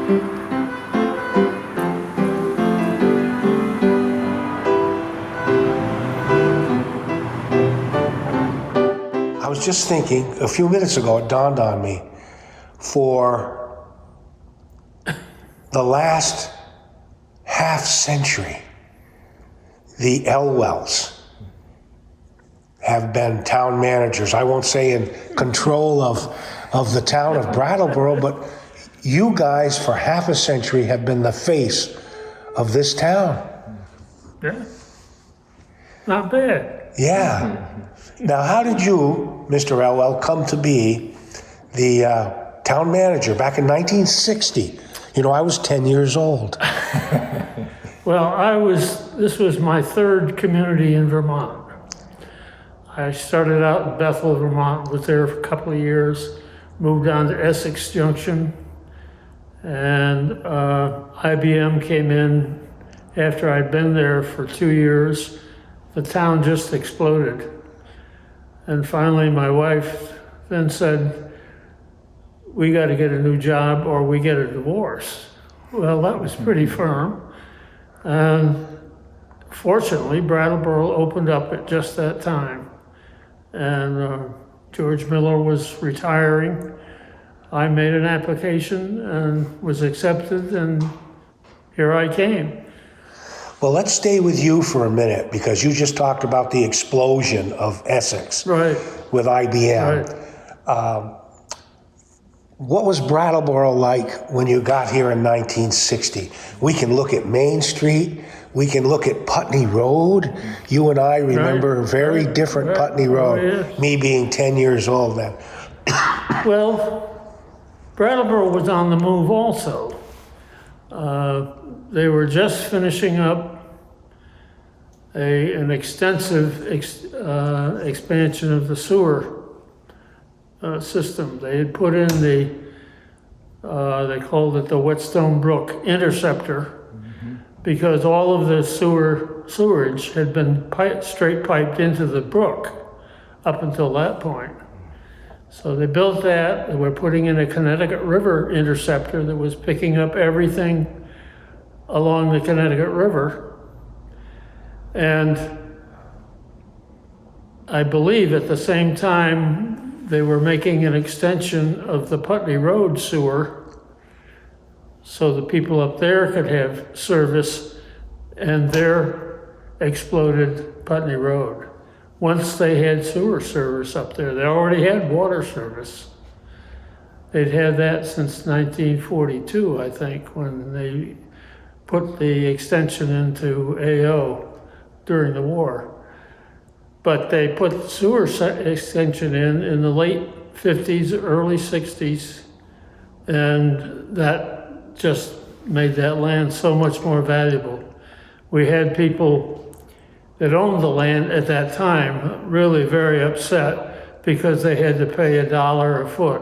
I was just thinking, a few minutes ago, it dawned on me, for the last half century, the Elwells have been town managers. I won't say in control of the town of Brattleboro, but you guys for half a century have been the face of this town. Yeah. Not bad. Yeah. Now, how did you, Mr. Elwell, come to be the town manager back in 1960? You know, I was 10 years old. Well, this was my third community in Vermont. I started out in Bethel, Vermont, was there for a couple of years, moved on to Essex Junction, and IBM came in after I'd been there for 2 years. The town just exploded. And finally, my wife then said, we got to get a new job or we get a divorce. Well, that was pretty firm. And fortunately, Brattleboro opened up at just that time. And George Miller was retiring. I made an application and was accepted, and here I came. Well, let's stay with you for a minute, because you just talked about the explosion of Essex with IBM. Right. What was Brattleboro like when you got here in 1960? We can look at Main Street. We can look at Putney Road. You and I remember a very different Putney Road, yes. Me being 10 years old then. Well, Brattleboro was on the move also. They were just finishing up an extensive expansion of the sewer system. They had put in they called it the Whetstone Brook Interceptor, because all of the sewerage had been straight piped into the brook up until that point. So they built that. They were putting in a Connecticut River interceptor that was picking up everything along the Connecticut River. And I believe at the same time they were making an extension of the Putney Road sewer so the people up there could have service and their exploded Putney Road. Once they had sewer service up there, they already had water service. They'd had that since 1942, I think, when they put the extension into AO during the war. But they put sewer extension in the late 50s, early 60s, and that just made that land so much more valuable. We had people that owned the land at that time really very upset because they had to pay $1 a foot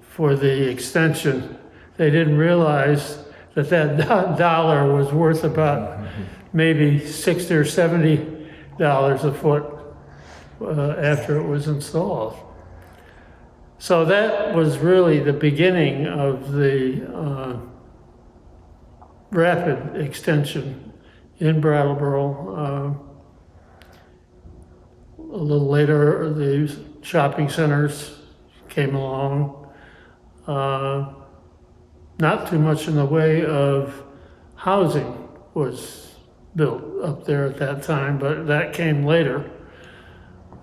for the extension. They didn't realize that dollar was worth about maybe $60 or $70 a foot after it was installed. So that was really the beginning of the rapid extension in Brattleboro. A little later, the shopping centers came along. Not too much in the way of housing was built up there at that time, but that came later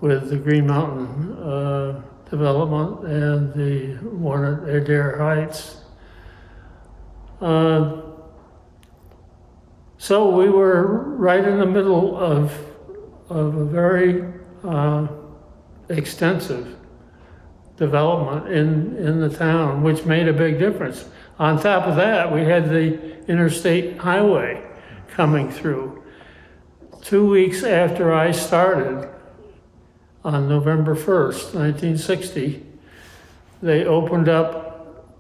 with the Green Mountain development and the one at Adair Heights. So we were right in the middle of a very extensive development in the town, which made a big difference. On top of that, we had the interstate highway coming through. 2 weeks after I started, on November 1st, 1960, they opened up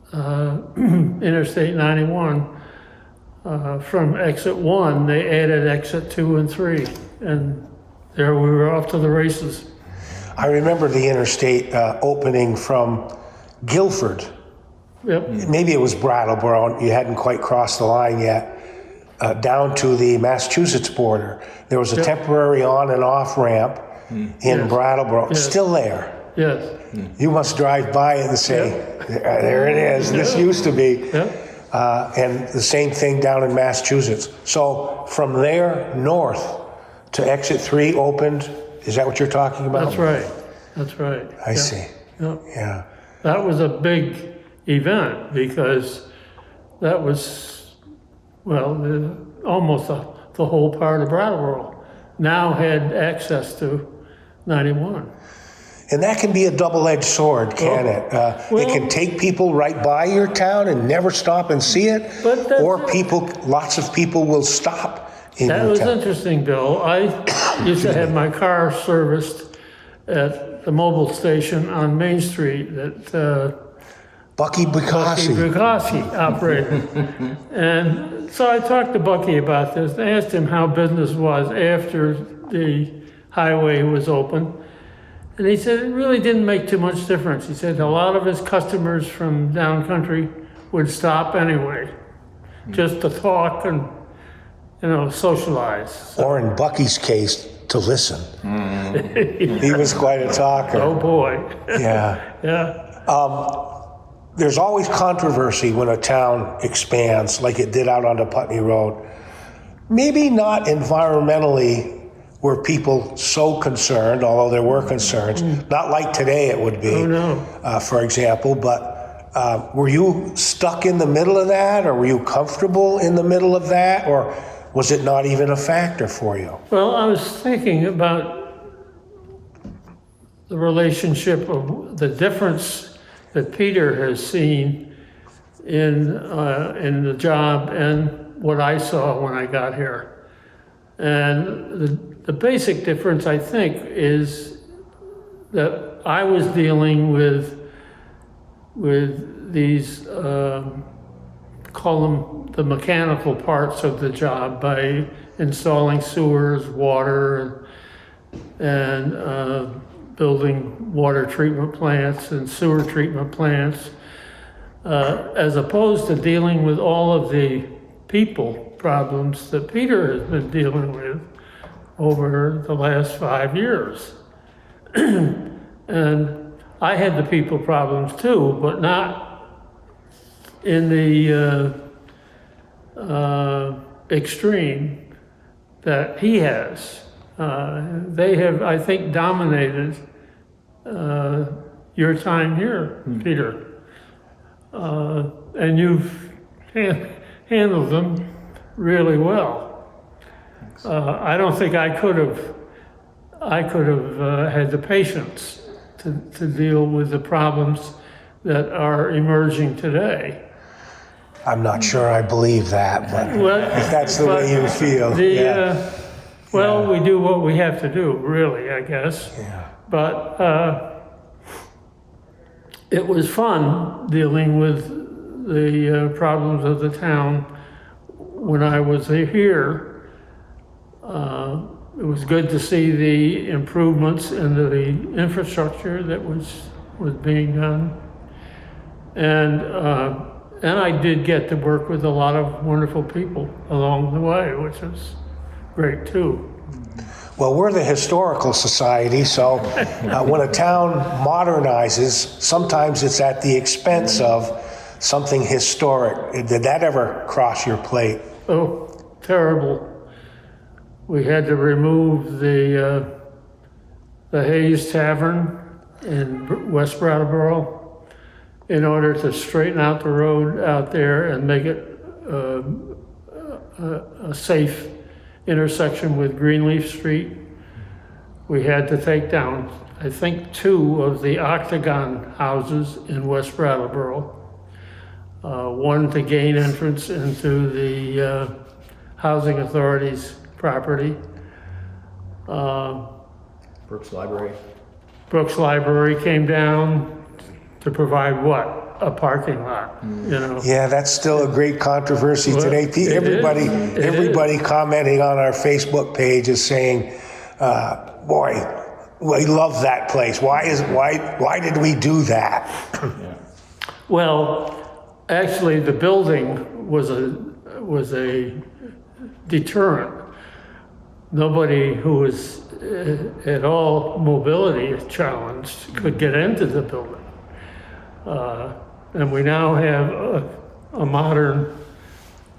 Interstate 91. From exit 1, they added exit 2 and 3, and there we were off to the races. I remember the interstate opening from Guilford Yep. maybe it was Brattleboro, you hadn't quite crossed the line yet, down to the Massachusetts border. There was a temporary on and off ramp in Brattleboro, still there. Yes. You must drive by it and say, there it is, this used to be. And the same thing down in Massachusetts. So from there north to exit 3 opened, is that what you're talking about? That's right. That's right. I see. Yep. Yeah. That was a big event because that was, well, almost the whole part of Brattleboro now had access to 91. And that can be a double-edged sword, can it? It can take people right by your town and never stop and see it, or lots of people will stop in your town. That was interesting, Bill. I used to have my car serviced at the mobile station on Main Street that Bucky Bukowski operated. And so I talked to Bucky about this. I asked him how business was after the highway was open. And he said it really didn't make too much difference. He said a lot of his customers from down country would stop anyway, just to talk and, socialize. So. Or in Bucky's case, to listen. He was quite a talker. Oh boy. Yeah. Yeah. There's always controversy when a town expands, like it did out onto Putney Road. Maybe not environmentally were people so concerned, although there were concerns, not like today it would be, for example, but were you stuck in the middle of that, or were you comfortable in the middle of that, or was it not even a factor for you? Well, I was thinking about the relationship of the difference that Peter has seen in the job and what I saw when I got here. And the basic difference, I think, is that I was dealing with these, call them the mechanical parts of the job, by installing sewers, water, and building water treatment plants and sewer treatment plants, as opposed to dealing with all of the people problems that Peter has been dealing with over the last 5 years. And I had the people problems too, but not in the extreme that he has. They have, I think, dominated your time here, Peter. And you've handled them really well. I don't think I could have had the patience to deal with the problems that are emerging today. I'm not sure I believe that, but if that's the way you feel. We do what we have to do, really, I guess. Yeah. But it was fun dealing with the problems of the town when I was here. It was good to see the improvements in the infrastructure that was being done. And I did get to work with a lot of wonderful people along the way, which was great too. Well, we're the historical society, so when a town modernizes, sometimes it's at the expense of something historic. Did that ever cross your plate? Oh, terrible. We had to remove the Hayes Tavern in West Brattleboro in order to straighten out the road out there and make it a safe intersection with Greenleaf Street. We had to take down, I think, 2 of the octagon houses in West Brattleboro. One to gain entrance into the Housing Authority's property. Brooks Library. Brooks Library came down to provide what? A parking lot, Yeah, that's still a great controversy today. Everybody commenting on our Facebook page is saying, boy, we love that place. Why did we do that? Well, actually, the building was a deterrent. Nobody who was at all mobility challenged could get into the building. And we now have a modern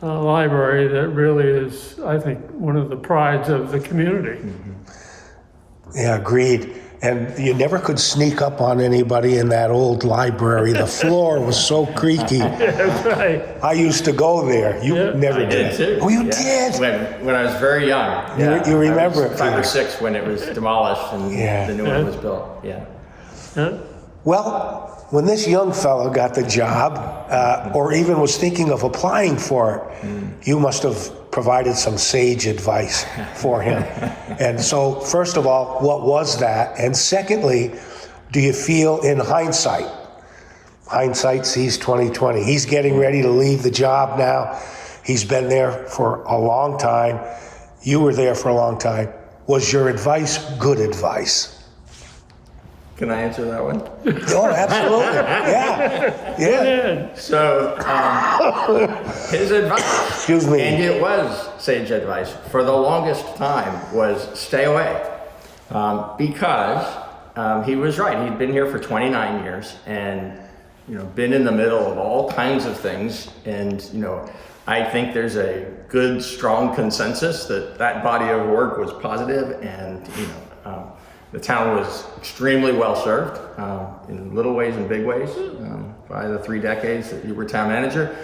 library that really is, I think, one of the prides of the community. Yeah, agreed. And you never could sneak up on anybody in that old library. The floor was so creaky. That's right. I used to go there. You Yeah, never I did too. Oh, you Yeah. did? When I was very young. You remember I was it, 5 or Peter. 6 when it was demolished and Yeah. the new one was built. Yeah. Yeah. Well, when this young fellow got the job, or even was thinking of applying for it, you must have provided some sage advice for him. And so, first of all, what was that? And secondly, do you feel in hindsight sees 2020, he's getting ready to leave the job now. He's been there for a long time. You were there for a long time. Was your advice good advice? Can I answer that one? Oh, absolutely. Yeah. So, his advice, Excuse me. and it was sage advice, for the longest time was stay away. Because he was right. He'd been here for 29 years and, been in the middle of all kinds of things. And, I think there's a good, strong consensus that body of work was positive and, the town was extremely well served in little ways and big ways by the 3 decades that you were town manager.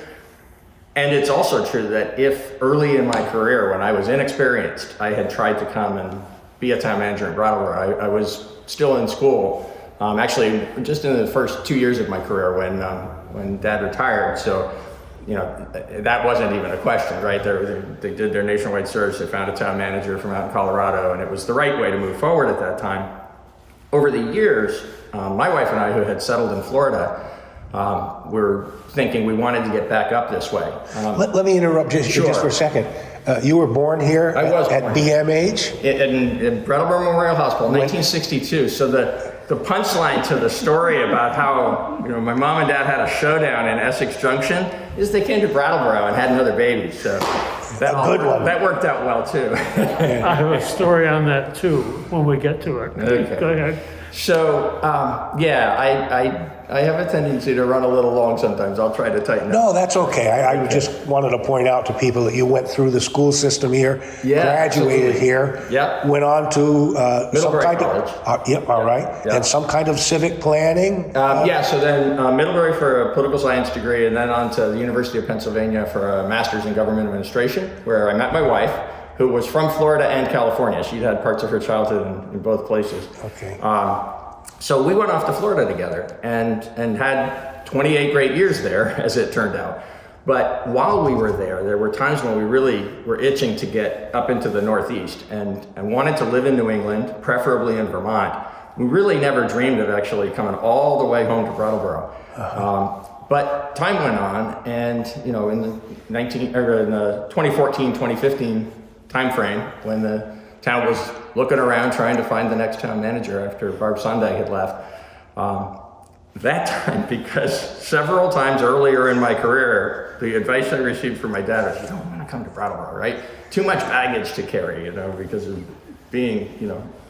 And it's also true that if early in my career, when I was inexperienced, I had tried to come and be a town manager in Brattleboro, I was still in school, actually just in the first 2 years of my career when Dad retired. So, that wasn't even a question, right? They did their nationwide search, they found a town manager from out in Colorado, and it was the right way to move forward at that time. Over the years, my wife and I, who had settled in Florida, were thinking we wanted to get back up this way. Let me interrupt just for a second. You were born here I was at born BMH? in Brattleboro Memorial Hospital, 1962. So the punchline to the story about how my mom and dad had a showdown in Essex Junction is they came to Brattleboro and had another baby. So that worked out well too. I have a story on that too when we get to it. Okay. Go ahead. So I have a tendency to run a little long sometimes. I'll try to tighten up. No, that's okay. I just wanted to point out to people that you went through the school system here, graduated absolutely. here, Yep. went on to some Middlebury kind College. of, all right, Yep. and some kind of civic planning. So then Middlebury for a political science degree, and then on to the University of Pennsylvania for a master's in government administration, where I met my wife, who was from Florida and California. She'd had parts of her childhood in both places. Okay. So we went off to Florida together and had 28 great years there, as it turned out. But while we were there were times when we really were itching to get up into the Northeast and wanted to live in New England, preferably in Vermont. We really never dreamed of actually coming all the way home to Brattleboro. But time went on, and in the 2014, 2015 timeframe, when the town was looking around trying to find the next town manager after Barb Sondag had left, that time, because several times earlier in my career, the advice I received from my dad was, you don't want to come to Brattleboro, right? Too much baggage to carry, because of being,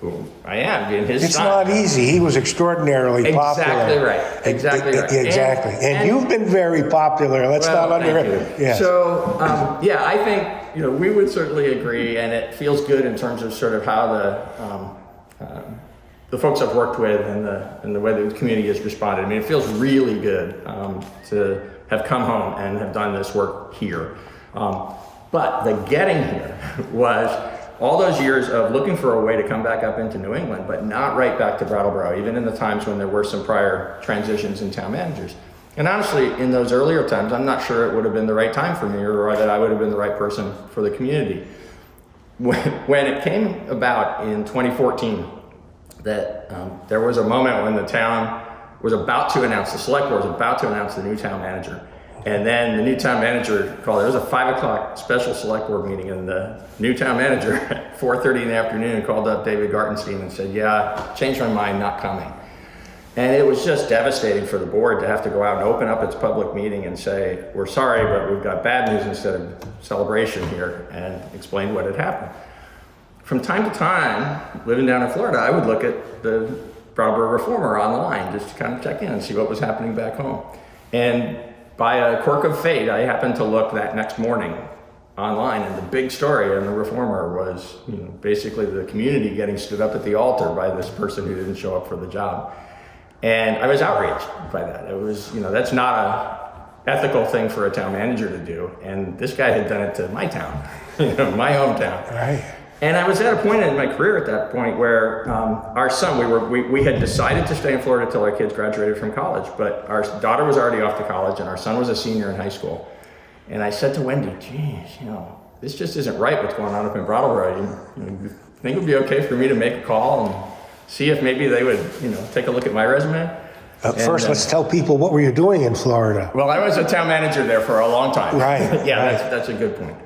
who I am, being his It's son. not easy. He was extraordinarily popular. Exactly right. Exactly. And you've been very popular. Let's not thank you. underestimate. Yeah. So, I think, we would certainly agree, and it feels good in terms of sort of how the folks I've worked with and the way the community has responded. I mean, it feels really good to have come home and have done this work here. But the getting here was all those years of looking for a way to come back up into New England, but not right back to Brattleboro, even in the times when there were some prior transitions in town managers. And honestly, in those earlier times, I'm not sure it would have been the right time for me or that I would have been the right person for the community. When it came about in 2014, that there was a moment when the town was about to announce, the select board was about to announce the new town manager. And then the new town manager called, there was a 5 o'clock special select board meeting, and the new town manager at 4:30 in the afternoon called up David Gartenstein and said, yeah, changed my mind, not coming. And it was just devastating for the board to have to go out and open up its public meeting and say, we're sorry, but we've got bad news instead of celebration here, and explain what had happened. From time to time, living down in Florida, I would look at the Brattleboro Reformer online just to kind of check in and see what was happening back home. And by a quirk of fate, I happened to look that next morning online, and the big story in the Reformer was, basically the community getting stood up at the altar by this person who didn't show up for the job. And I was outraged by that. It was, that's not a ethical thing for a town manager to do. And this guy had done it to my town, my hometown. Right. And I was at a point in my career at that point where our son, we had decided to stay in Florida till our kids graduated from college, but our daughter was already off to college and our son was a senior in high school. And I said to Wendy, geez, this just isn't right what's going on up in Brattleboro. You think it would be okay for me to make a call and see if maybe they would, take a look at my resume? First, let's tell people, what were you doing in Florida? Well, I was a town manager there for a long time. Right. Yeah, right. That's a good point.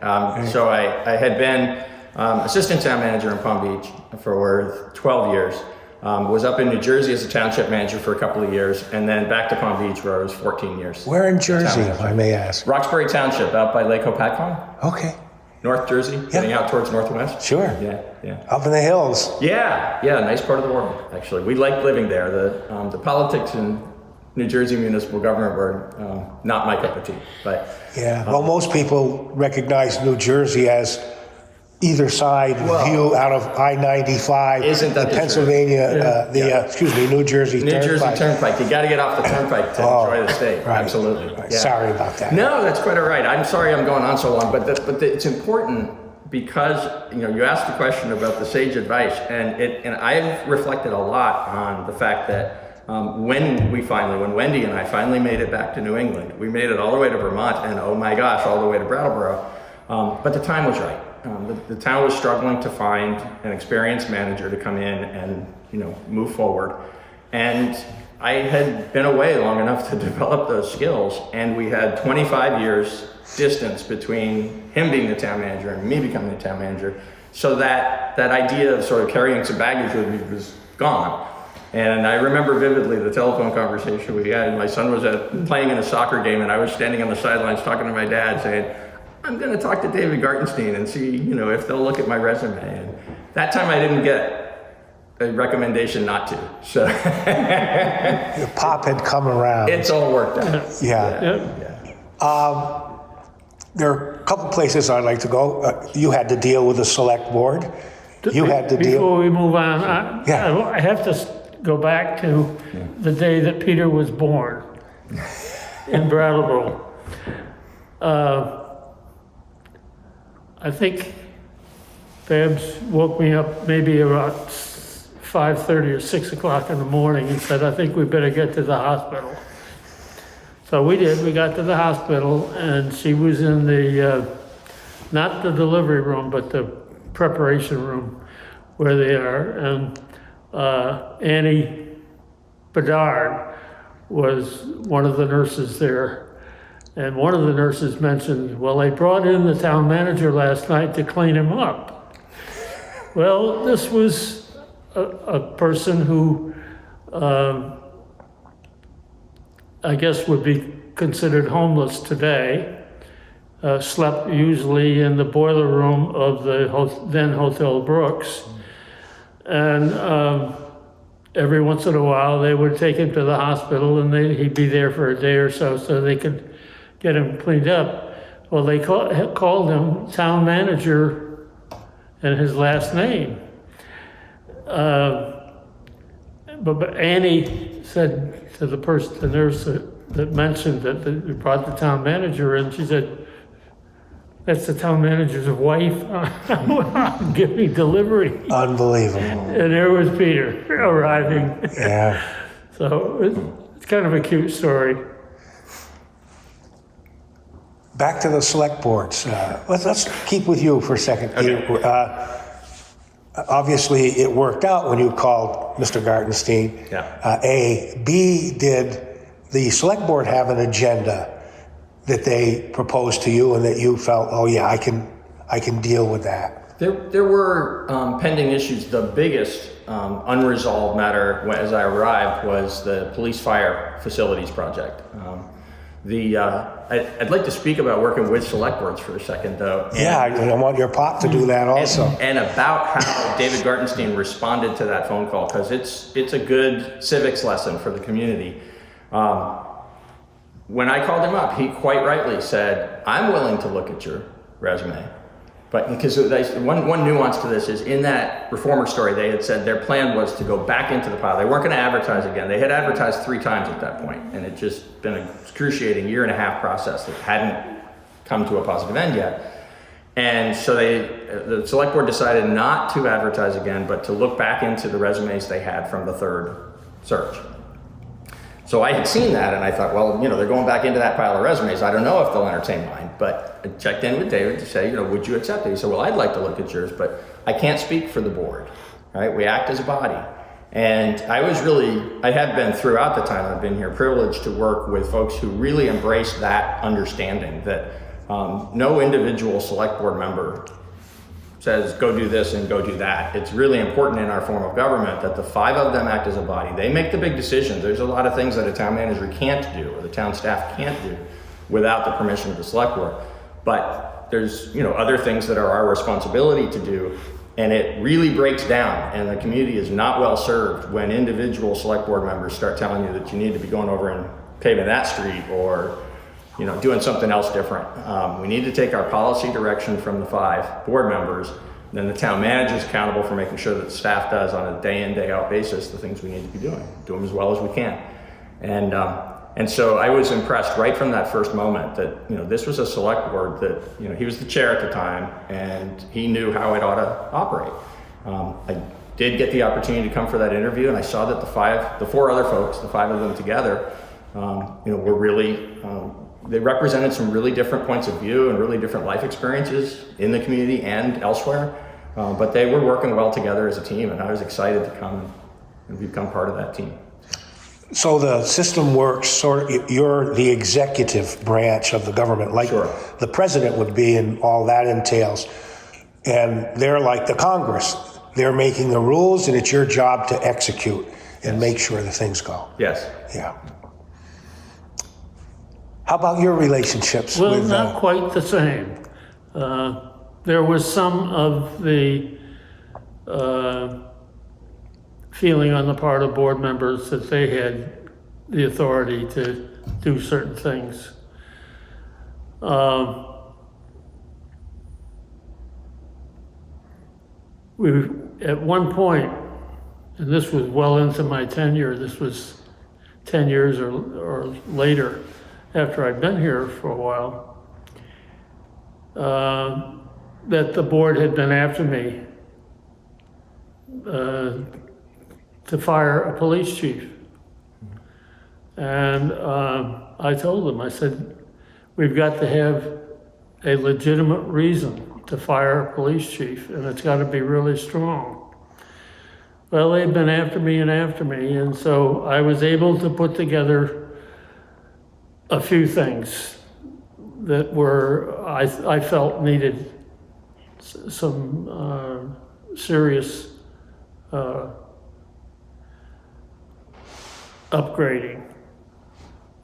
So I had been assistant town manager in Palm Beach for 12 years. Was up in New Jersey as a township manager for a couple of years, and then back to Palm Beach where I was 14 years. Where in Jersey, if I may ask? Roxbury Township, out by Lake Hopatcong. Okay. North Jersey, getting out towards Northwest. Sure. Yeah. Up in the hills. Yeah, nice part of the world, actually. We liked living there. The politics in New Jersey municipal government were not my cup of tea. But Yeah, well, most people recognize New Jersey as either side view out of I-95. Isn't that the the Pennsylvania, New Jersey New Turnpike. Jersey Turnpike. You got to get off the Turnpike to enjoy the state. Right. Absolutely. Right. Yeah. Sorry about that. No, that's quite all right. I'm sorry I'm going on so long, but it's important because you asked the question about the sage advice, and I've reflected a lot on the fact that when Wendy and I finally made it back to New England, we made it all the way to Vermont, and oh my gosh, all the way to Brattleboro. But the time was right. The town was struggling to find an experienced manager to come in and move forward, and I had been away long enough to develop those skills, and we had 25 years distance between him being the town manager and me becoming the town manager, so that idea of sort of carrying some baggage with me was gone. And I remember vividly the telephone conversation we had. My son was playing in a soccer game, and I was standing on the sidelines talking to my dad saying, I'm going to talk to David Gartenstein and see, if they'll look at my resume. And that time I didn't get a recommendation not to. So Your pop had come around. it's all worked out. Yeah. There are a couple places I'd like to go. You had to deal with the select board. You had to deal. Before we move on, I have to go back to the day that Peter was born in Brattleboro. I think Babs woke me up maybe about 5:30 or 6 o'clock in the morning and said, I think we better get to the hospital. So we did. We got to the hospital, and she was in the, not the delivery room, but the preparation room where they are. And Annie Bedard was one of the nurses there. And one of the nurses mentioned, well, they brought in the town manager last night to clean him up. Well, this was a person who I guess would be considered homeless today, slept usually in the boiler room of the then Hotel Brooks. And every once in a while they would take him to the hospital, and he'd be there for a day or so they could get him cleaned up. Well, they called him town manager and his last name. But Annie said to the nurse that mentioned that they brought the town manager in, she said, that's the town manager's wife giving delivery. Unbelievable. And there was Peter arriving. Yeah. So it's kind of a cute story. Back to the select boards. Let's keep with you for a second, Peter. Okay. Obviously, it worked out when you called Mr. Gartenstein. Yeah. A. B, did the select board have an agenda that they proposed to you and that you felt, oh yeah, I can deal with that? There were pending issues. The biggest unresolved matter as I arrived was the police fire facilities project. I'd like to speak about working with select boards for a second, though. Yeah, I want your pop to do that also. And about how David Gartenstein responded to that phone call, because it's a good civics lesson for the community. When I called him up, he quite rightly said, "I'm willing to look at your resume." But because one nuance to this is, in that reformer story, they had said their plan was to go back into the pile. They weren't going to advertise again. They had advertised 3 times at that point, and it just been an excruciating 1.5-year process that hadn't come to a positive end yet. And so the select board decided not to advertise again, but to look back into the resumes they had from the 3rd search. So I had seen that, and I thought, well, they're going back into that pile of resumes. I don't know if they'll entertain mine, but I checked in with David to say, would you accept it? He said, well, I'd like to look at yours, but I can't speak for the board, right? We act as a body. And I had been throughout the time I've been here privileged to work with folks who really embrace that understanding that no individual select board member says, go do this and go do that. It's really important in our form of government that the 5 of them act as a body. They make the big decisions. There's a lot of things that a town manager can't do or the town staff can't do without the permission of the select board. But there's other things that are our responsibility to do, and it really breaks down, and the community is not well served when individual select board members start telling you that you need to be going over and paving that street or doing something else different. We need to take our policy direction from the 5 board members. Then the town manager is accountable for making sure that the staff does on a day in, day out basis the things we need to be doing. Do them as well as we can. And so I was impressed right from that first moment that this was a select board that he was the chair at the time and he knew how it ought to operate. I did get the opportunity to come for that interview, and I saw that the 4 other folks, the 5 of them together, were really. They represented some really different points of view and really different life experiences in the community and elsewhere, but they were working well together as a team, and I was excited to come and become part of that team. So the system works sort of, you're the executive branch of the government, like Sure. the president would be, and all that entails. And they're like the Congress. They're making the rules, and it's your job to execute and make sure the things go. Yes. Yeah. How about your relationships Well, with... not quite the same. There was some of the feeling on the part of board members that they had the authority to do certain things. At one point, and this was well into my tenure, this was 10 years or later, after I'd been here for a while, that the board had been after me to fire a police chief. And I told them, I said, we've got to have a legitimate reason to fire a police chief, and it's got to be really strong. Well, they've been after me, and so I was able to put together a few things that were, I felt needed some serious upgrading,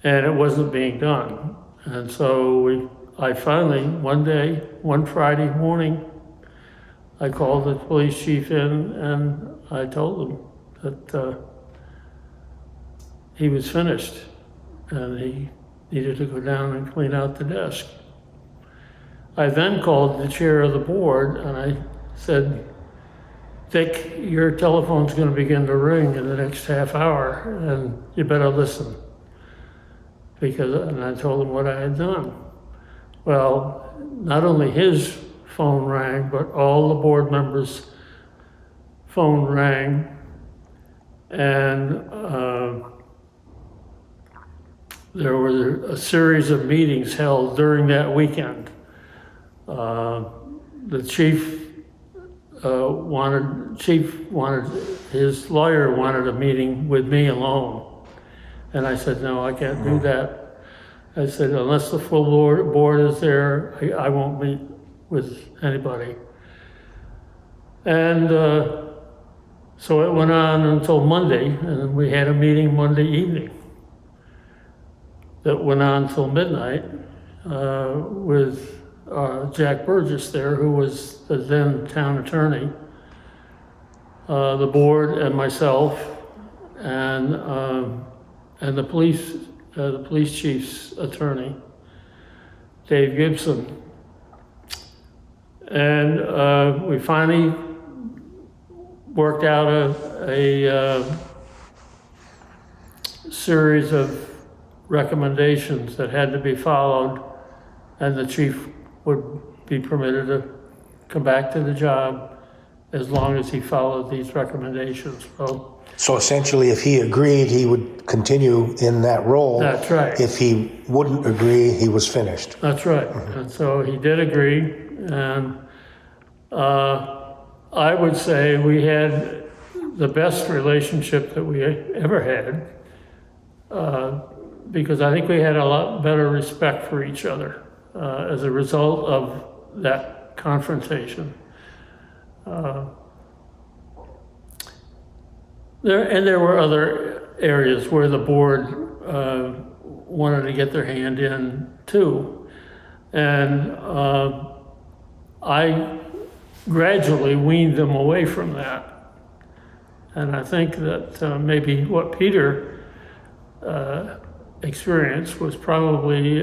and it wasn't being done. And so I finally, one Friday morning, I called the police chief in and I told him that he was finished and he needed to go down and clean out the desk. I then called the chair of the board and I said, Dick, your telephone's going to begin to ring in the next half hour and you better listen. And I told him what I had done. Well, not only his phone rang, but all the board members' phone rang, and there were a series of meetings held during that weekend. The chief his lawyer wanted a meeting with me alone. And I said, no, I can't do that. I said, unless the full board is there, I won't meet with anybody. And So it went on until Monday, and we had a meeting Monday evening that went on till midnight with Jack Burgess there, who was the then town attorney, the board, and myself, and the police chief's attorney, Dave Gibson. And we finally worked out a series of recommendations that had to be followed, and the chief would be permitted to come back to the job as long as he followed these recommendations. So essentially, if he agreed, he would continue in that role. That's right. If he wouldn't agree, he was finished. That's right. And so he did agree, and I would say we had the best relationship that we ever had, because I think we had a lot better respect for each other as a result of that confrontation. There were other areas where the board wanted to get their hand in too, and I gradually weaned them away from that. And I think that maybe what Peter experienced was probably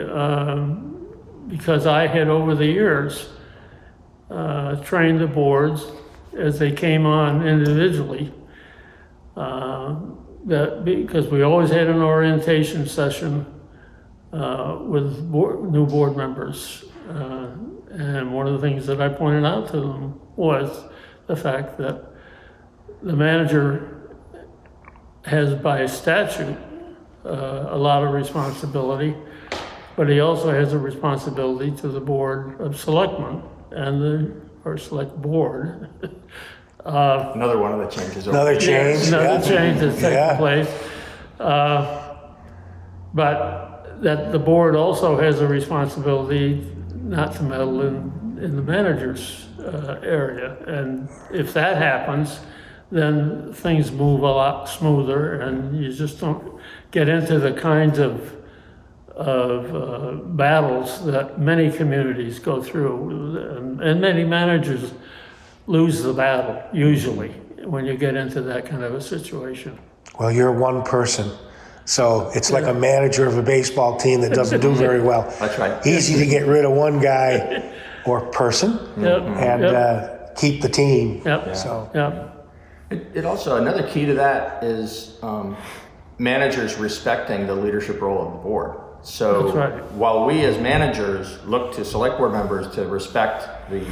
because I had over the years trained the boards as they came on individually. That because we always had an orientation session with new board members. And one of the things that I pointed out to them was the fact that the manager has by statute a lot of responsibility, but he also has a responsibility to the Board of Selectmen and or select board. Another one of the changes. Another change. Another change has taken Yeah. place. But that the board also has a responsibility not to meddle in the manager's area. And if that happens, then things move a lot smoother, and you just don't get into the kinds of battles that many communities go through, and many managers lose the battle usually when you get into that kind of a situation. Well, you're one person. So it's like a manager of a baseball team that doesn't do very well. That's right. Easy to get rid of one guy or person Yep. and keep the team. Yep. So Yep. It also, another key to that is managers respecting the leadership role of the board. So That's right. while we as managers look to select board members to respect the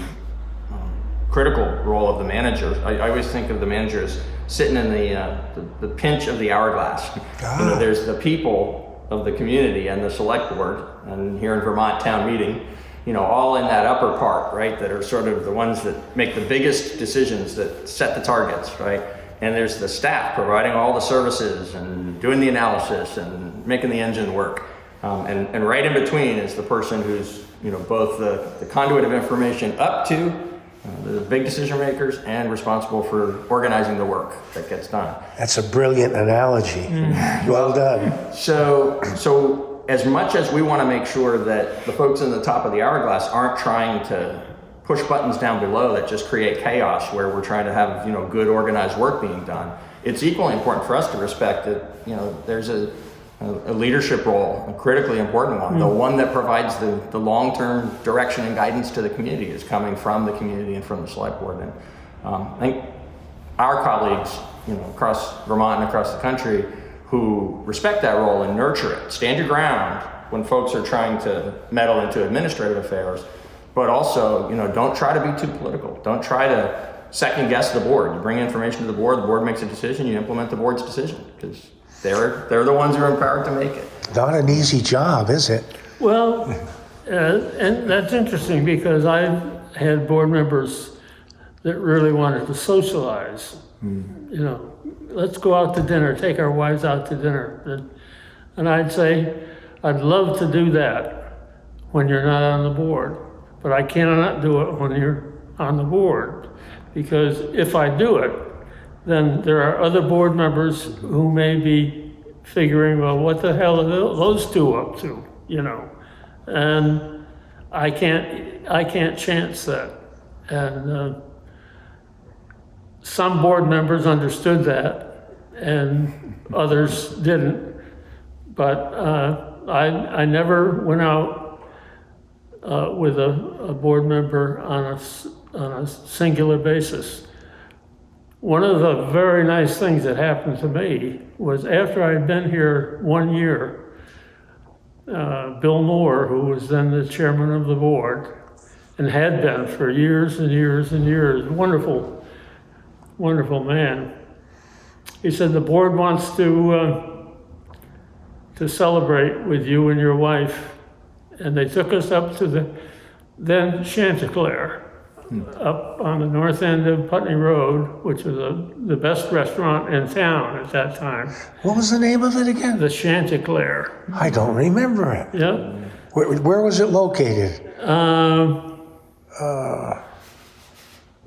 critical role of the manager, I always think of the manager as sitting in the pinch of the hourglass. You know, there's the people of the community and the select board, and here in Vermont town meeting, you know, all in that upper part, right, that are sort of the ones that make the biggest decisions, that set the targets, right? And there's the staff providing all the services and doing the analysis and making the engine work. And right in between is the person who's, you know, both the conduit of information up to the big decision makers and responsible for organizing the work that gets done. that's a brilliant analogy. Well done. So as much as we want to make sure that the folks in the top of the hourglass aren't trying to push buttons down below that just create chaos, where we're trying to have, you know, good organized work being done, it's equally important for us to respect that, you know, there's a leadership role, a critically important one, the one that provides the long-term direction and guidance to the community is coming from the community and from the select board. And I think our colleagues, you know, across Vermont and across the country who respect that role and nurture it, stand your ground when folks are trying to meddle into administrative affairs, but also, you know, don't try to be too political. Don't try to second guess the board. You bring information to the board makes a decision, you implement the board's decision, because they're the ones who are empowered to make it. Not an easy job, is it? Well, and that's interesting because I've had board members that really wanted to socialize. You know, let's go out to dinner, take our wives out to dinner. And I'd say, I'd love to do that when you're not on the board, but I cannot do it when you're on the board. Because if I do it, then there are other board members who may be figuring, well, what the hell are those two up to, you know? And I can't chance that. And some board members understood that, and others didn't. But I never went out with a board member on a singular basis. One of the very nice things that happened to me was after I'd been here 1 year, Bill Moore, who was then the chairman of the board, and had been for years and years and years, wonderful, wonderful man. He said, the board wants to celebrate with you and your wife. And they took us up to the then Chanticleer, up on the north end of Putney Road, which was the best restaurant in town at that time. What was the name of it again? The Chanticleer. I don't remember it. Yep. Where was it located?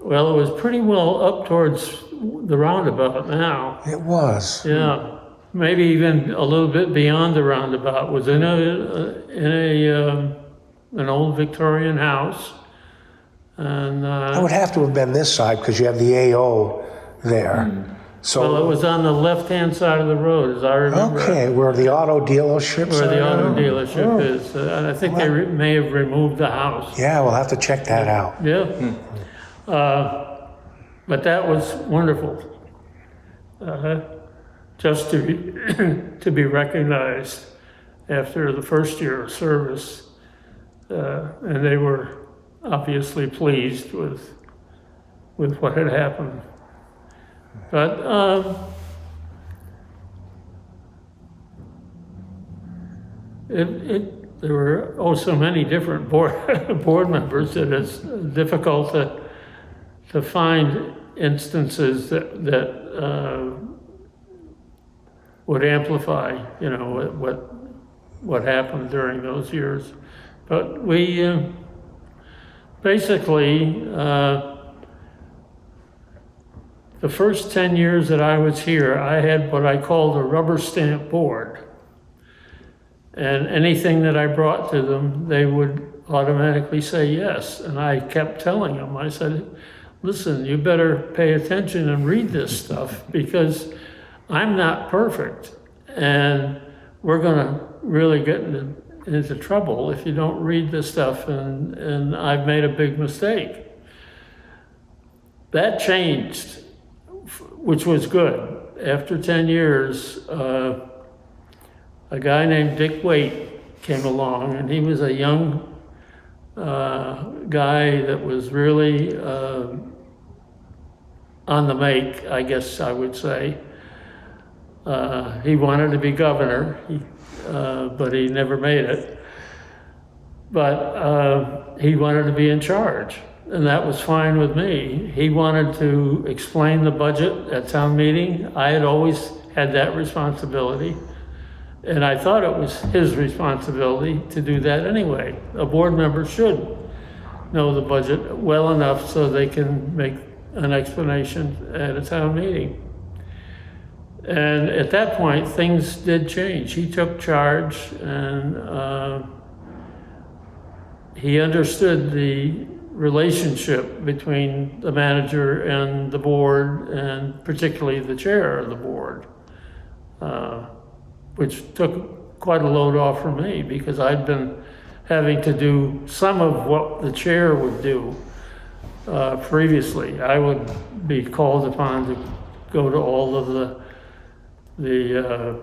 Well, it was pretty well up towards the roundabout now. It was. Yeah, maybe even a little bit beyond the roundabout. Was in an old Victorian house, and It would have to have been this side because you have the AO there. So well, it was on the left-hand side of the road, as I remember. okay, where the auto dealerships Where are the auto now? dealership Oh. is, and I think they may have removed the house. Yeah, we'll have to check that out. Yeah. But that was wonderful. Just to be recognized after the first year of service. And they were obviously pleased with what had happened. But there were so many different board members that it's difficult to find instances that would amplify, you know, what happened during those years. But we basically, the first 10 years that I was here, I had what I called a rubber stamp board. And anything that I brought to them, they would automatically say yes. And I kept telling them, I said, listen, you better pay attention and read this stuff because I'm not perfect. And we're gonna really get into trouble if you don't read this stuff, and I've made a big mistake. That changed, which was good. After 10 years, a guy named Dick Waite came along, and he was a young guy that was really on the make, I guess I would say. He wanted to be governor, but he never made it. But he wanted to be in charge, and that was fine with me. He wanted to explain the budget at town meeting. I had always had that responsibility, and I thought it was his responsibility to do that anyway. A board member should know the budget well enough so they can make an explanation at a town meeting. And at that point, things did change. He took charge, and he understood the relationship between the manager and the board, and particularly the chair of the board, which took quite a load off from me because I'd been having to do some of what the chair would do previously. I would be called upon to go to all of the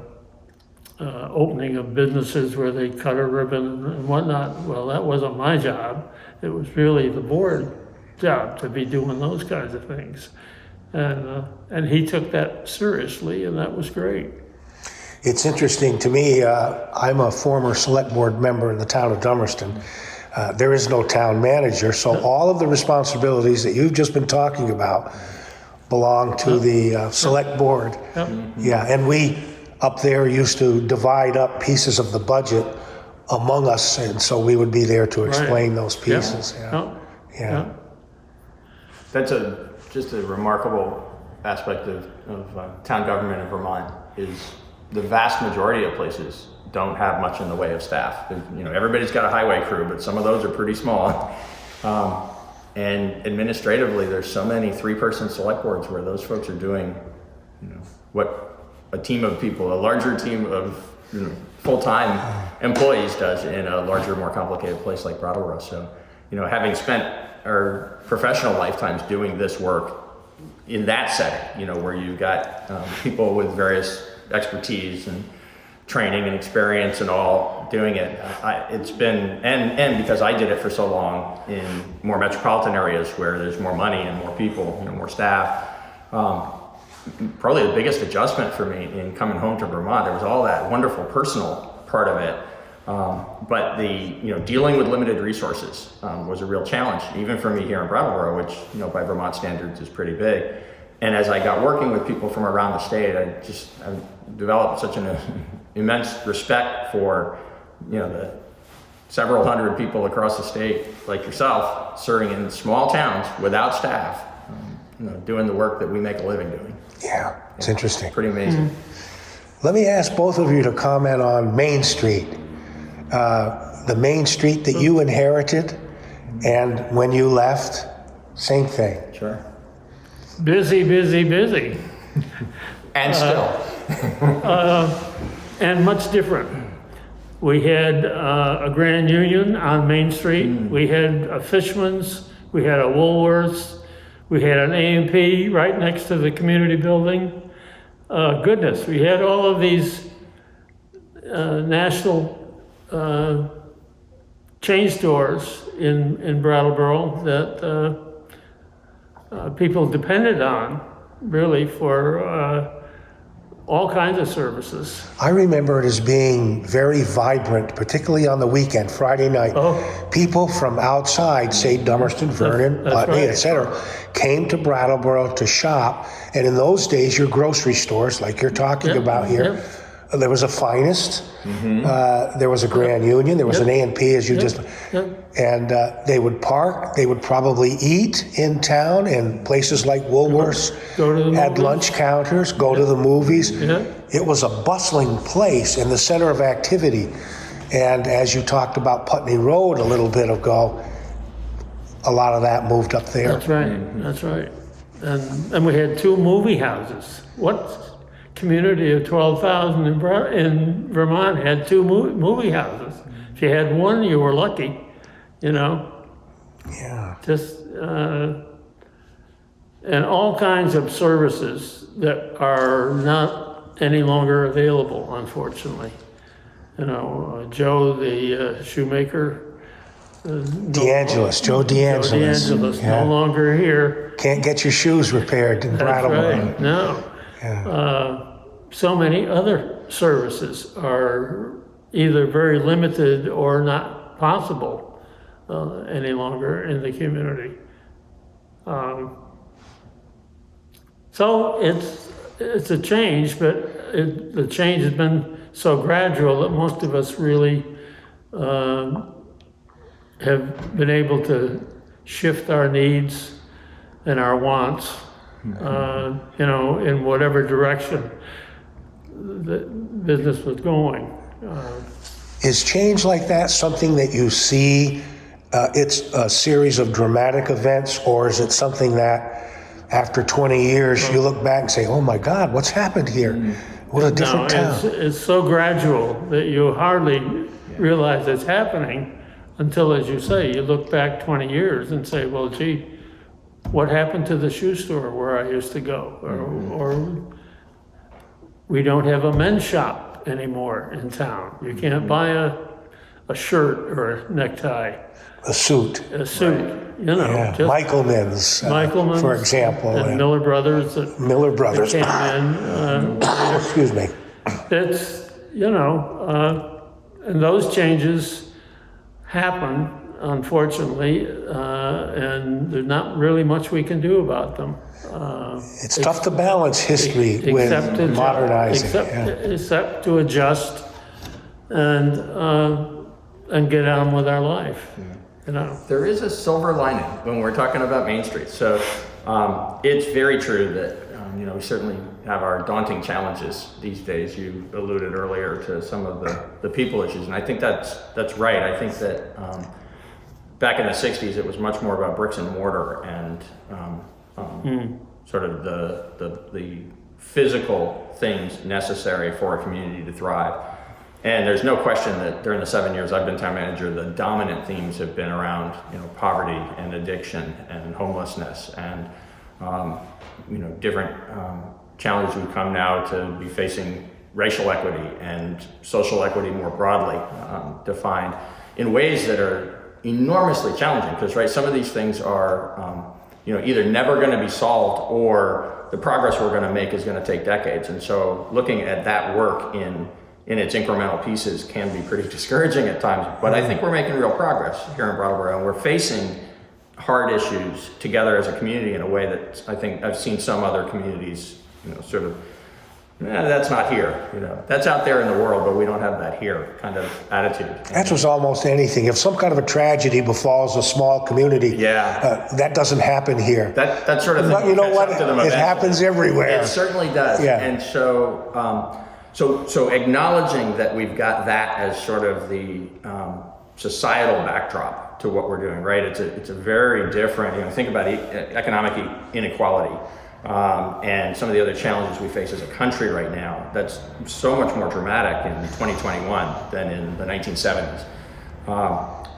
opening of businesses where they cut a ribbon and whatnot. Well, that wasn't my job. It was really the board job to be doing those kinds of things. And he took that seriously, and that was great. It's interesting to me, I'm a former select board member in the town of Dummerston. There is no town manager, so all of the responsibilities that you've just been talking about belong to the select board. Yep. Yeah, and we up there used to divide up pieces of the budget among us, and so we would be there to explain those pieces. Yeah. Yep. Yeah. That's just a remarkable aspect of town government in Vermont is the vast majority of places don't have much in the way of staff. You know, everybody's got a highway crew, but some of those are pretty small. And administratively, there's so many 3-person select boards where those folks are doing, you know, what a team of people, a larger team of, you know, full-time employees does in a larger, more complicated place like Brattleboro. So, you know, having spent our professional lifetimes doing this work in that setting, you know, where you've got people with various expertise and training and experience and all doing it, it's been, and because I did it for so long in more metropolitan areas where there's more money and more people, you know, more staff, probably the biggest adjustment for me in coming home to Vermont. There was all that wonderful personal part of it, but the, you know, dealing with limited resources was a real challenge, even for me here in Brattleboro, which, you know, by Vermont standards is pretty big. And as I got working with people from around the state, I developed such an immense respect for, you know, the several hundred people across the state like yourself serving in small towns without staff, you know, doing the work that we make a living doing. Yeah, it's interesting. Pretty amazing. Let me ask both of you to comment on Main Street. The Main Street that you inherited, and when you left, same thing. Sure. Busy, busy, busy. And still. And much different. We had a Grand Union on Main Street. We had a Fishman's. We had a Woolworths. We had an A&P right next to the community building. Goodness, we had all of these national chain stores in Brattleboro that people depended on, really, for all kinds of services. I remember it as being very vibrant, particularly on the weekend, Friday night. Oh. People from outside, say Dummerston, Vernon, That's Putney, right. etc., came to Brattleboro to shop. And in those days, your grocery stores, like you're talking Yep, about here, yep. There was a Finest, there was a Grand Union, there was Yep. an A&P, as you Yep, just... yep. And they would park, they would probably eat in town, and places like Woolworths Go to the had movies. lunch counters, go to the movies. Yeah. It was a bustling place in the center of activity. And as you talked about Putney Road a little bit ago, a lot of that moved up there. That's right, that's right. And we had 2 movie houses. What community of 12,000 in Vermont had 2 movie houses? If you had one, you were lucky, you know. Yeah. Just, and all kinds of services that are not any longer available, unfortunately. You know, Joe, the shoemaker. Joe DeAngelis. Joe DeAngelis, Yeah. no longer here. Can't get your shoes repaired in That's Brattleboro. right, no. Yeah. So many other services are either very limited or not possible any longer in the community. So it's a change, but the change has been so gradual that most of us really have been able to shift our needs and our wants, you know, in whatever direction the business was going. Is change like that something that you see, it's a series of dramatic events, or is it something that after 20 years you look back and say, oh my God, what's happened here? What a different town. It's so gradual that you hardly realize it's happening until, as you say, you look back 20 years and say, well, gee, what happened to the shoe store where I used to go? Or we don't have a men's shop anymore in town. You can't buy a shirt or a necktie, A suit. a suit, you know. Yeah. Just Michelman's, Michelman's, for example. and Miller Brothers that Miller Brothers. came in. Excuse me. It's, you know, and those changes happen, unfortunately, and there's not really much we can do about them. It's tough to balance history with modernizing. Except to adjust and get on with our life, you know. There is a silver lining when we're talking about Main Street. So It's very true that we certainly have our daunting challenges these days. You alluded earlier to some of the people issues, and I think that's right. I think that back in the '60s, it was much more about bricks and mortar and sort of the physical things necessary for a community to thrive. And there's no question that during the 7 years I've been town manager, the dominant themes have been around poverty and addiction and homelessness and different challenges we come now to be facing racial equity and social equity more broadly, defined in ways that are enormously challenging because, right, some of these things are either never going to be solved or the progress we're going to make is going to take decades. And so looking at that work in its incremental pieces can be pretty discouraging at times, but I think we're making real progress here in Brattleboro, and we're facing hard issues together as a community in a way that I think I've seen some other communities, sort of, that's not here, that's out there in the world, but we don't have that here kind of attitude. That's with almost anything. If some kind of a tragedy befalls a small community, that doesn't happen here. That sort of thing. But you know what? It happens everywhere. It certainly does. Yeah. And so, so acknowledging that we've got that as sort of the societal backdrop to what we're doing, right? It's a very different. Think about economic inequality. And some of the other challenges we face as a country right now, that's so much more dramatic in 2021 than in the 1970s.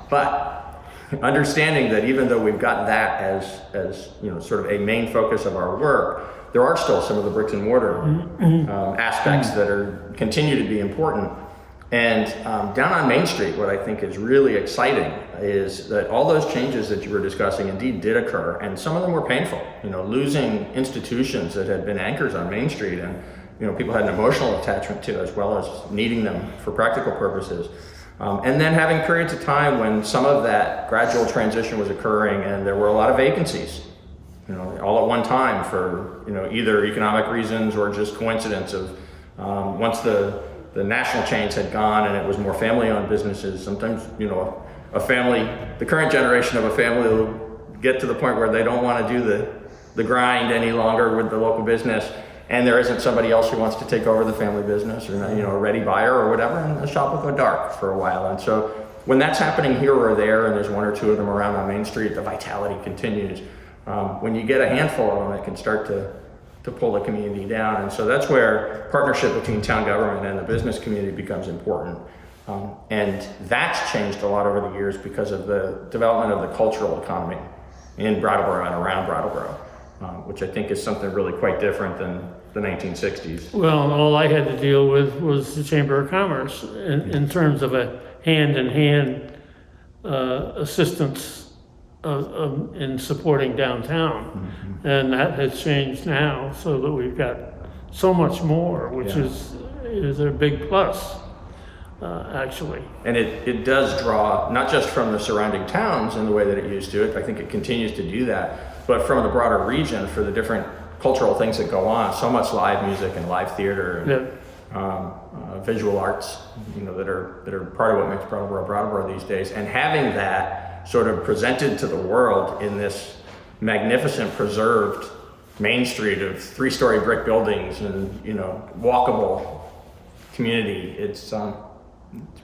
But understanding that even though we've got that as sort of a main focus of our work, there are still some of the bricks and mortar aspects that continue to be important. And down on Main Street, what I think is really exciting is that all those changes that you were discussing indeed did occur, and some of them were painful. Losing institutions that had been anchors on Main Street and people had an emotional attachment to, as well as needing them for practical purposes. And then having periods of time when some of that gradual transition was occurring and there were a lot of vacancies, all at one time for either economic reasons or just coincidence of once the national chains had gone and it was more family-owned businesses. Sometimes, a family, the current generation of a family will get to the point where they don't want to do the grind any longer with the local business, and there isn't somebody else who wants to take over the family business or, a ready buyer or whatever, and the shop will go dark for a while. And so when that's happening here or there, and there's one or two of them around on Main Street, the vitality continues. When you get a handful of them, it can start to pull the community down. And so that's where partnership between town government and the business community becomes important. And that's changed a lot over the years because of the development of the cultural economy in Brattleboro and around Brattleboro, which I think is something really quite different than the 1960s. Well, all I had to deal with was the Chamber of Commerce in terms of a hand-in-hand assistance in supporting downtown. And that has changed now so that we've got so much more, which is a big plus, actually. And it does draw, not just from the surrounding towns in the way that it used to, I think it continues to do that, but from the broader region for the different cultural things that go on, so much live music and live theater and visual arts, that are part of what makes Brattleboro these days. And having that sort of presented to the world in this magnificent preserved Main Street of 3-story brick buildings and walkable community, it's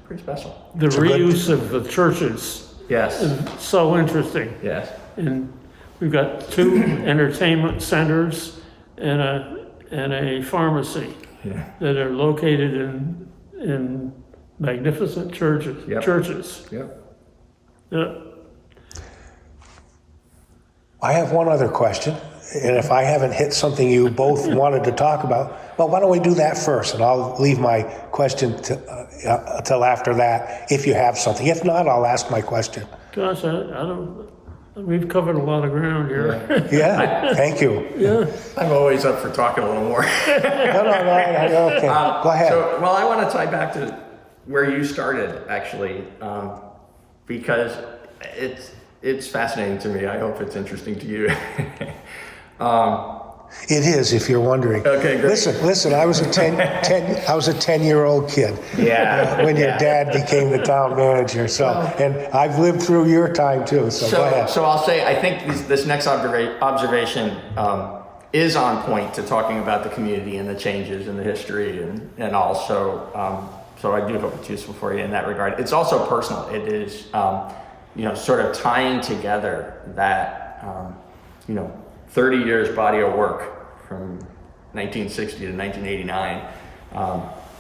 pretty special. The reuse of the churches is so interesting. Yes. And we've got 2 entertainment centers and a pharmacy that are located in magnificent churches. I have one other question, and if I haven't hit something you both wanted to talk about, well, why don't we do that first, and I'll leave my question till after that, if you have something. If not, I'll ask my question. Gosh, I don't. We've covered a lot of ground here. Yeah, thank you. Yeah. I'm always up for talking a little more. No, okay. Go ahead. So, well, I want to tie back to where you started, actually, because it's fascinating to me. I hope it's interesting to you. It is, if you're wondering. Okay, great. Listen, I was a 10-year-old kid. Yeah. When your dad became the town manager. So, and I've lived through your time too. So go ahead. So I'll say, I think this next observation is on point to talking about the community and the changes in the history and also, so I do hope it's useful for you in that regard. It's also personal. It is, sort of tying together that, 30 years body of work from 1960 to 1989,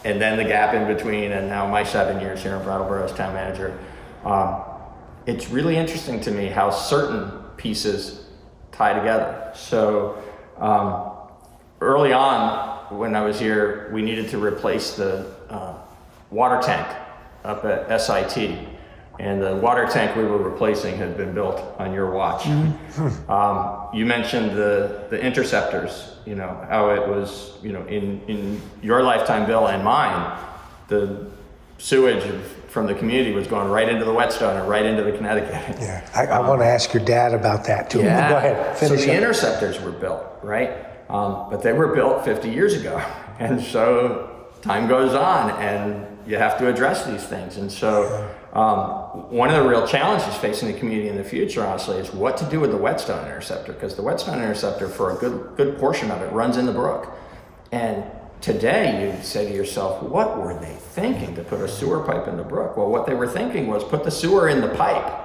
and then the gap in between, and now my 7 years here in Brattleboro as town manager. It's really interesting to me how certain pieces tie together. So early on, when I was here, we needed to replace the water tank up at SIT. And the water tank we were replacing had been built on your watch. You mentioned the interceptors, how it was, in your lifetime, Bill, and mine, the sewage from the community was going right into the whetstone and right into the Connecticut. Yeah, I want to ask your dad about that too. Yeah. Go ahead, finish So the up. interceptors were built, right? But they were built 50 years ago. And so time goes on and you have to address these things. And so one of the real challenges facing the community in the future, honestly, is what to do with the whetstone interceptor, because the whetstone interceptor, for a good portion of it, runs in the brook. And today you'd say to yourself, what were they thinking to put a sewer pipe in the brook? Well, what they were thinking was put the sewer in the pipe,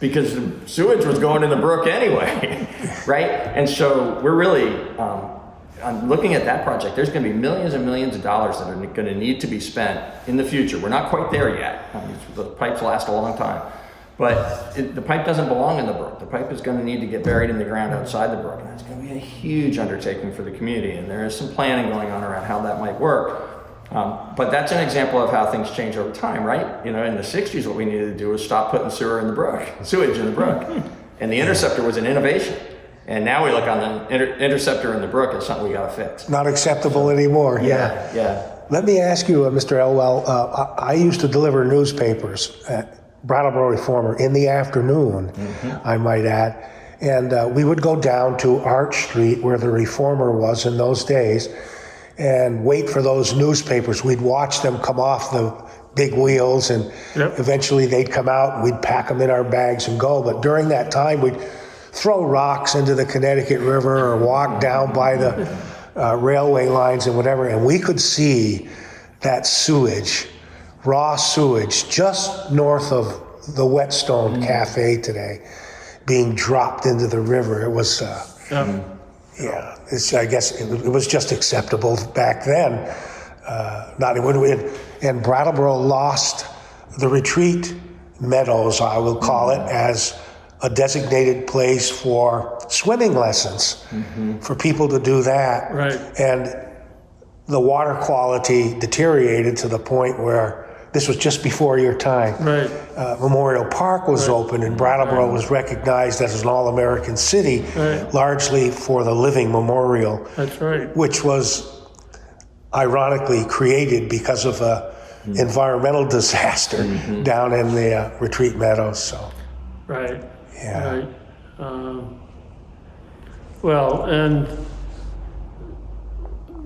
because the sewage was going in the brook anyway, right? And so we're really, I'm looking at that project, there's going to be millions and millions of dollars that are going to need to be spent in the future. We're not quite there yet. The pipes last a long time. But the pipe doesn't belong in the brook. The pipe is going to need to get buried in the ground outside the brook. And that's going to be a huge undertaking for the community. And there is some planning going on around how that might work. But that's an example of how things change over time, right? In the 60s, what we needed to do was stop putting sewage in the brook. And the interceptor was an innovation. And now we look on the interceptor in the brook as something we got to fix. Not acceptable anymore. Yeah. Let me ask you, Mr. Elwell, I used to deliver newspapers at Brattleboro Reformer in the afternoon, I might add. And we would go down to Arch Street, where the Reformer was in those days, and wait for those newspapers. We'd watch them come off the big wheels, and eventually they'd come out, and we'd pack them in our bags and go. But during that time, we'd throw rocks into the Connecticut River or walk down by the railway lines and whatever, and we could see that sewage, raw sewage, just north of the Whetstone Cafe today, being dropped into the river. It was, I guess it was just acceptable back then. And Brattleboro lost the retreat meadows, I will call it, as a designated place for swimming lessons, for people to do that. Right. And the water quality deteriorated to the point where, this was just before your time, Right. Memorial Park was open, and Brattleboro was recognized as an all-American city, largely for the living memorial. That's right. Which was ironically created because of a environmental disaster down in the retreat meadows. So. Right. Yeah. Right. Well, and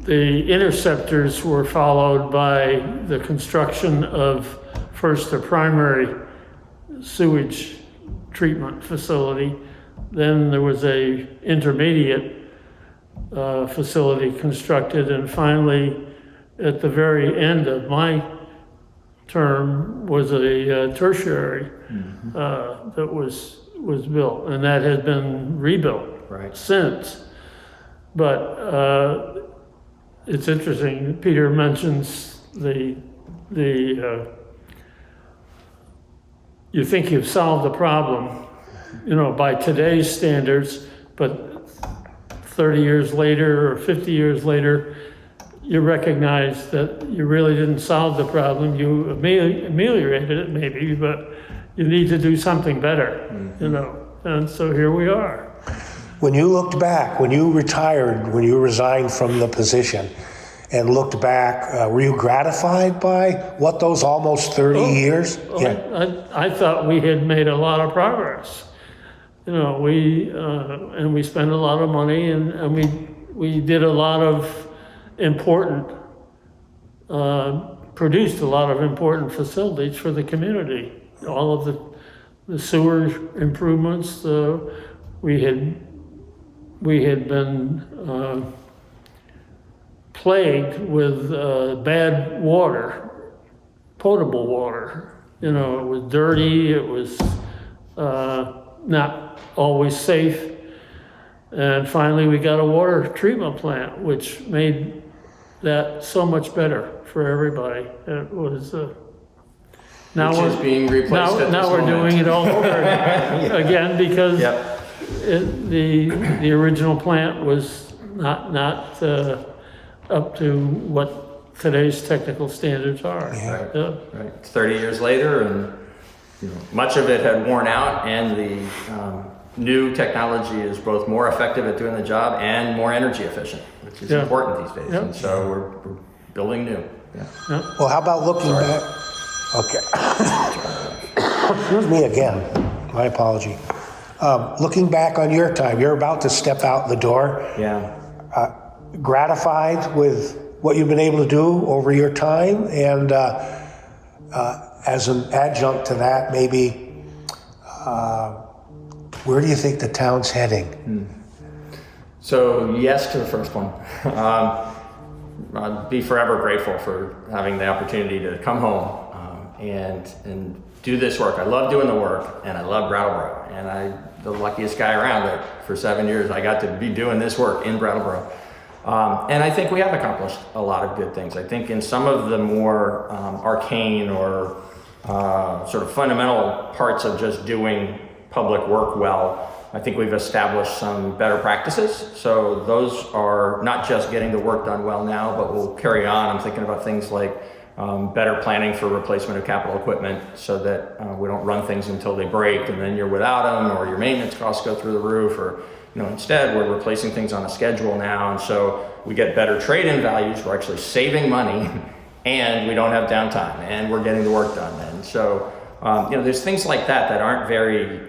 the interceptors were followed by the construction of first a primary sewage treatment facility. Then there was a intermediate facility constructed, and finally, at the very end of my term, was a tertiary that was built, and that has been rebuilt since. But it's interesting. Peter mentions you think you've solved the problem, by today's standards, but 30 years later or 50 years later, you recognize that you really didn't solve the problem. You ameliorated it maybe, but you need to do something better, and so here we are. When you looked back, when you retired, when you resigned from the position and looked back, were you gratified by what those almost 30 years? I thought we had made a lot of progress. We spent a lot of money, and we did a lot of important, produced a lot of important facilities for the community. All of the sewer improvements, we had been plagued with bad water, potable water. You know, it was dirty, it was not always safe. And finally, we got a water treatment plant, which made that so much better for everybody. It was now Which we're is being replaced at now this we're moment. doing it all over again because Yep. the original plant was not up to what today's technical standards are. Right. Yeah. Right. 30 years later, and much of it had worn out, and the new technology is both more effective at doing the job and more energy efficient, which is Yeah. important these days. Yeah. And so we're building new. Yeah. Well, how about looking back? Okay. Excuse me again. My apology. Looking back on your time, you're about to step out the door. Yeah. Gratified with what you've been able to do over your time, and as an adjunct to that, maybe where do you think the town's heading? So yes to the first one. I'd be forever grateful for having the opportunity to come home and do this work. I love doing the work, and I love Brattleboro, and I'm the luckiest guy around that for 7 years I got to be doing this work in Brattleboro. And I think we have accomplished a lot of good things. I think in some of the more arcane or sort of fundamental parts of just doing public work well, I think we've established some better practices. So those are not just getting the work done well now, but we'll carry on. I'm thinking about things like better planning for replacement of capital equipment so that we don't run things until they break and then you're without them, or your maintenance costs go through the roof, or instead we're replacing things on a schedule now, and so we get better trade-in values. We're actually saving money and we don't have downtime, and we're getting the work done. And so there's things like that that aren't very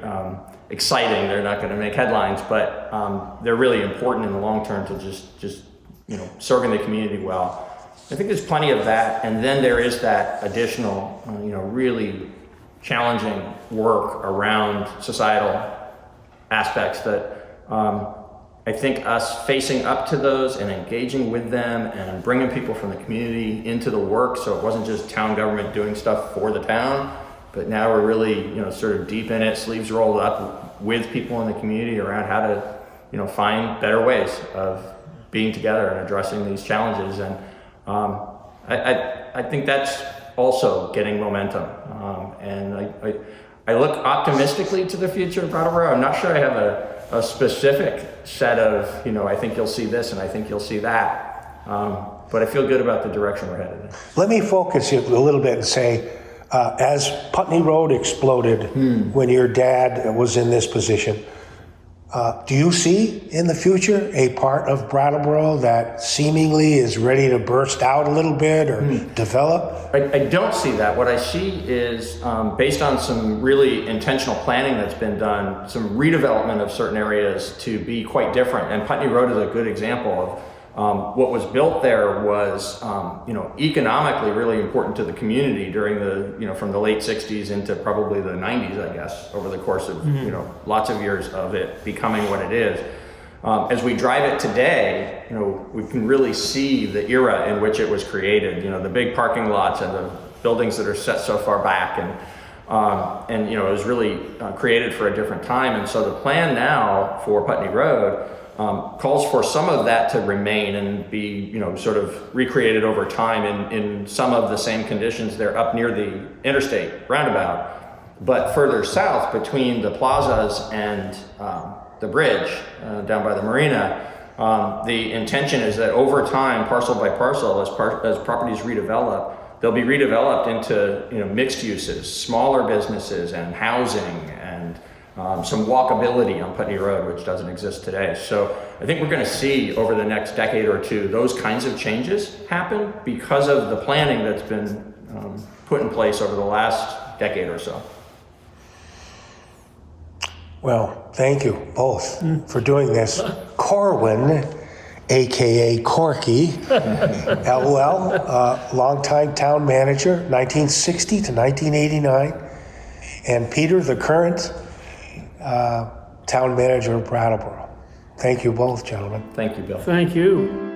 exciting. They're not going to make headlines, but they're really important in the long term to just serving the community well. I think there's plenty of that, and then there is that additional really challenging work around societal aspects that I think us facing up to those and engaging with them and bringing people from the community into the work, so it wasn't just town government doing stuff for the town, but now we're really sort of deep in it, sleeves rolled up with people in the community around how to find better ways of being together and addressing these challenges. And I think that's also getting momentum, and I look optimistically to the future of Brattleboro. I'm not sure I have a specific set of, I think you'll see this and I think you'll see that, but I feel good about the direction we're headed in. Let me focus you a little bit and say, as Putney Road exploded when your dad was in this position, do you see in the future a part of Brattleboro that seemingly is ready to burst out a little bit or develop? I don't see that. What I see is, based on some really intentional planning that's been done, some redevelopment of certain areas to be quite different. And Putney Road is a good example of what was built there was, economically really important to the community during the, from the late 60s into probably the 90s, I guess, over the course of, lots of years of it becoming what it is. As we drive it today, we can really see the era in which it was created, the big parking lots and the buildings that are set so far back. And it was really created for a different time. And so the plan now for Putney Road calls for some of that to remain and be, sort of recreated over time in some of the same conditions. They're up near the interstate roundabout, but further south between the plazas and the bridge down by the marina, the intention is that over time, parcel by parcel, as properties redevelop, they'll be redeveloped into mixed uses, smaller businesses and housing, and some walkability on Putney Road, which doesn't exist today. So I think we're going to see over the next decade or two those kinds of changes happen because of the planning that's been put in place over the last decade or so. Well, thank you both for doing this. Corwin AKA Corky, Elwell, longtime town manager, 1960 to 1989, and Peter, the current town manager of Brattleboro. Thank you both, gentlemen. Thank you, Bill. Thank you.